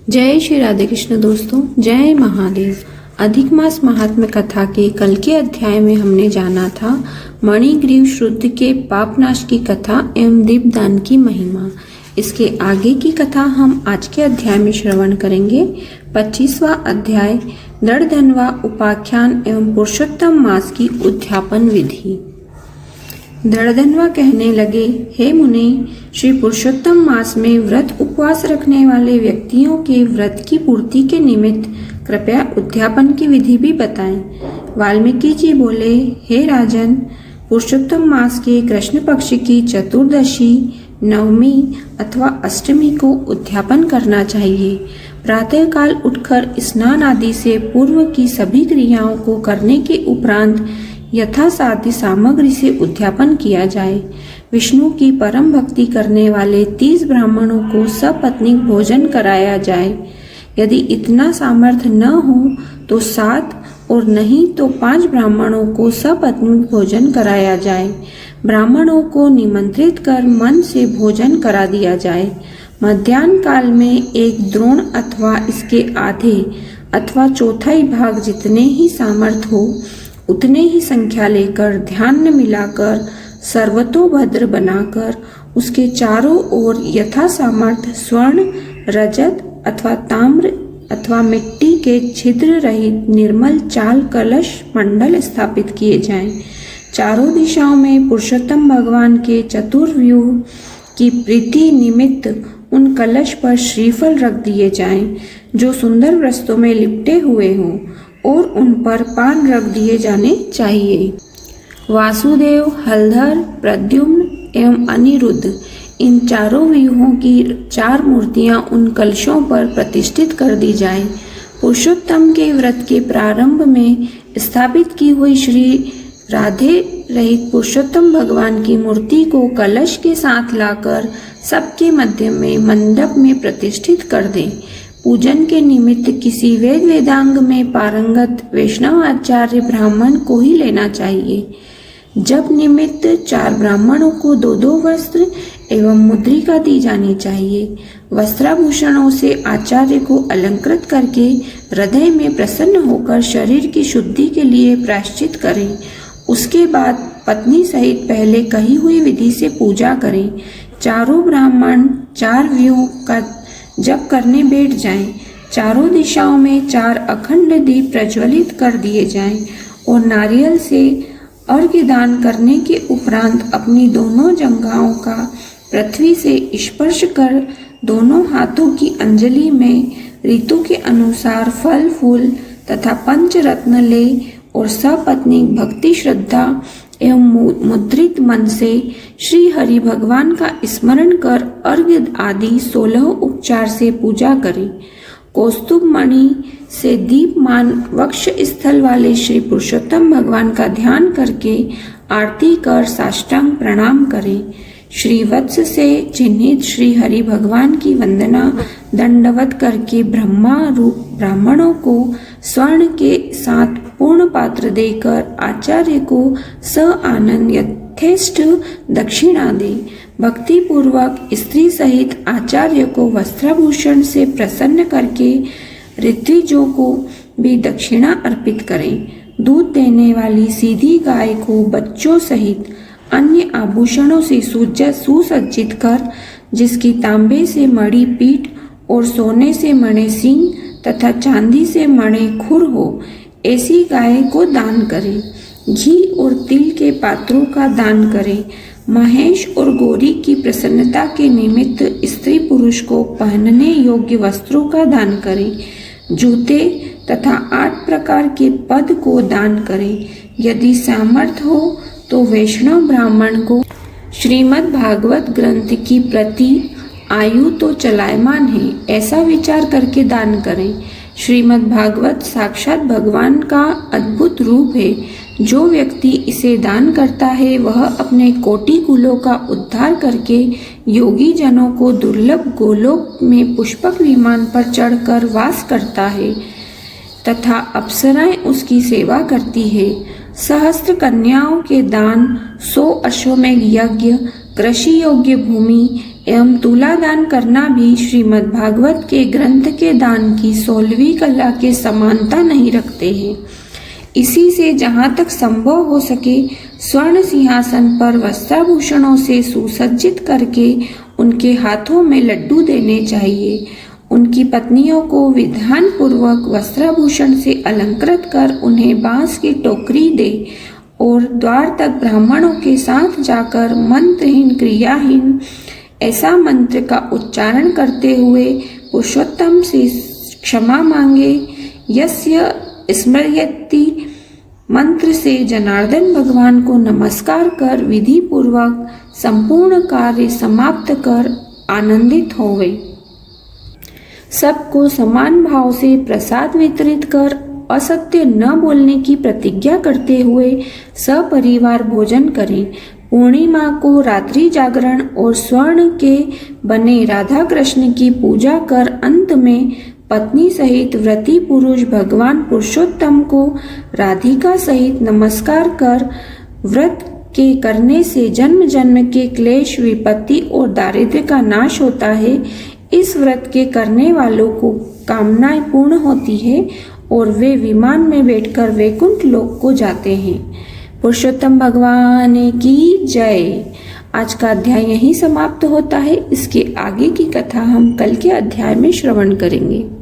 जय श्री राधे कृष्ण दोस्तों, जय महादेव। अधिक मास महात्म्य कथा के कल के अध्याय में हमने जाना था मणिग्रीव शुद्ध के पापनाश की कथा एवं दीपदान की महिमा। इसके आगे की कथा हम आज के अध्याय में श्रवण करेंगे। 25वां अध्याय दर्दनवा उपाख्यान एवं पुरुषोत्तम मास की उद्यापन विधि। दर्दनवा कहने लगे, हे मुनि, श्री पुरुषोत्तम मास में व्रत उपवास रखने वाले व्यक्तियों के व्रत की पूर्ति के निमित्त कृपया उद्यापन की विधि भी बताएं। वाल्मीकि जी बोले, हे राजन, पुरुषोत्तम मास के कृष्ण पक्ष की चतुर्दशी, नवमी अथवा अष्टमी को उद्यापन करना चाहिए। प्रातः काल उठकर स्नान आदि से पूर्व की सभी क्रियाओं को करने के उपरांत यथासाध्य सामग्री से उद्यापन किया जाए। विष्णु की परम भक्ति करने वाले 30 ब्राह्मणों को सपत्नीक भोजन कराया जाए। यदि इतना सामर्थ्य न हो तो 7 और नहीं तो 5 ब्राह्मणों को सपत्नीक भोजन कराया जाए। ब्राह्मणों को निमंत्रित कर मन से भोजन करा दिया जाए। मध्याह्न काल में एक द्रोण अथवा इसके आधे अथवा चौथाई भाग जितने ही सामर्थ्य हो उतने ही संख्या लेकर ध्यान में मिलाकर सर्वतोभद्र बनाकर उसके चारों ओर यथा सामर्थ्य स्वर्ण, रजत अथवा ताम्र अथवा मिट्टी के छिद्र रहित निर्मल चाल कलश मंडल स्थापित किए जाएं। चारों दिशाओं में पुरुषोत्तम भगवान के चतुर्व्यूह की प्रीति निमित्त उन कलश पर श्रीफल रख दिए जाएं, जो सुंदर वस्त्रों में लिपटे हुए हों, और उन पर पान रख दिए जाने चाहिए। वासुदेव, हलधर, प्रद्युम्न एवं अनिरुद्ध, इन चारों व्यूहों की 4 मूर्तियां उन कलशों पर प्रतिष्ठित कर दी जाएं। पुरुषोत्तम के व्रत के प्रारंभ में स्थापित की हुई श्री राधे रहित पुरुषोत्तम भगवान की मूर्ति को कलश के साथ लाकर सबके मध्य में मंडप में प्रतिष्ठित कर दें। पूजन के निमित्त किसी वेद वेदांग में पारंगत वैष्णव आचार्य ब्राह्मण को ही लेना चाहिए। जब निमित्त 4 ब्राह्मणों को 2-2 वस्त्र एवं मुद्रिका दी जानी चाहिए। वस्त्राभूषणों से आचार्य को अलंकृत करके हृदय में प्रसन्न होकर शरीर की शुद्धि के लिए प्रायश्चित करें। उसके बाद पत्नी सहित पहले कही हुई विधि से पूजा करें। चारों ब्राह्मण 4 व्यूह का जप करने बैठ जाएं। चारों दिशाओं में 4 अखंड दीप प्रज्वलित कर दिए जाएं और नारियल से अर्घ्य दान करने के उपरांत अपनी दोनों जंघाओं का पृथ्वी से स्पर्श कर दोनों हाथों की अंजलि में ऋतु के अनुसार फल फूल तथा पंचरत्न ले और सपत्नीक भक्ति श्रद्धा एवं मुद्रित मन से श्री हरि भगवान का स्मरण कर अर्घ्य आदि 16 उपचार से पूजा करें। कौस्तुभ मणि से दीपमान वक्ष स्थल वाले श्री पुरुषोत्तम भगवान का ध्यान करके आरती कर साष्टांग प्रणाम करें। श्री वत्स से चिन्हित श्री हरि भगवान की वंदना दंडवत करके ब्रह्मा रूप ब्राह्मणों को स्वर्ण के साथ पूर्ण पात्र देकर आचार्य को स आनंद यथेष्ट दक्षिणा दे। भक्ति पूर्वक स्त्री सहित आचार्य को वस्त्राभूषण से प्रसन्न करके ऋत्विजों को भी दक्षिणा अर्पित करें। दूध देने वाली सीधी गाय को बच्चों सहित अन्य आभूषणों से सुसज्जित कर, जिसकी तांबे से मढ़ी पीठ और सोने से मणे सींग तथा चांदी से मणे खुर हो, ऐसी गाय को दान करें। घी और तिल के पात्रों का दान करें। महेश और गौरी की प्रसन्नता के निमित्त स्त्री पुरुष को पहनने योग्य वस्त्रों का दान करें। जूते तथा 8 प्रकार के पद को दान करें। यदि सामर्थ्य हो तो वैष्णव ब्राह्मण को श्रीमद् भागवत ग्रंथ की प्रति आयु तो चलायमान है ऐसा विचार करके दान करें। श्रीमद् भागवत साक्षात भगवान का अद्भुत रूप है। जो व्यक्ति इसे दान करता है वह अपने कोटि कुलों का उद्धार करके योगी जनों को दुर्लभ गोलोक में पुष्पक विमान पर चढ़कर वास करता है तथा अप्सराएं उसकी सेवा करती है। सहस्त्र कन्याओं के दान, 100 अश्वमेघ यज्ञ, कृषि योग्य भूमि एवं तुला दान करना भी श्रीमद् भागवत के ग्रंथ के दान की 16वीं कला के समानता नहीं रखते हैं। इसी से जहाँ तक संभव हो सके स्वर्ण सिंहासन पर वस्त्राभूषणों से सुसज्जित करके उनके हाथों में लड्डू देने चाहिए। उनकी पत्नियों को विधान पूर्वक वस्त्राभूषण से अलंकृत कर उन्हें बांस की टोकरी दे और द्वार तक ब्राह्मणों के साथ जाकर मंत्रहीन क्रियाहीन ऐसा मंत्र का उच्चारण करते हुए पुरुषोत्तम से क्षमा मांगे। यस्य स्मृयति मंत्र से जनार्दन भगवान को नमस्कार कर विधि पूर्वक संपूर्ण कार्य समाप्त कर आनंदित होवे। सबको समान भाव से प्रसाद वितरित कर असत्य न बोलने की प्रतिज्ञा करते हुए सपरिवार भोजन करें। पूर्णिमा को रात्रि जागरण और स्वर्ण के बने राधा कृष्ण की पूजा कर अंत में पत्नी सहित व्रती पुरुष भगवान पुरुषोत्तम को राधिका सहित नमस्कार कर व्रत के करने से जन्म जन्म के क्लेश विपत्ति और दारिद्र्य का नाश होता है। इस व्रत के करने वालों को कामनाएं पूर्ण होती है और वे विमान में बैठकर वैकुंठ लोक को जाते हैं। पुरुषोत्तम भगवान की जय। आज का अध्याय यहीं समाप्त होता है। इसके आगे की कथा हम कल के अध्याय में श्रवण करेंगे।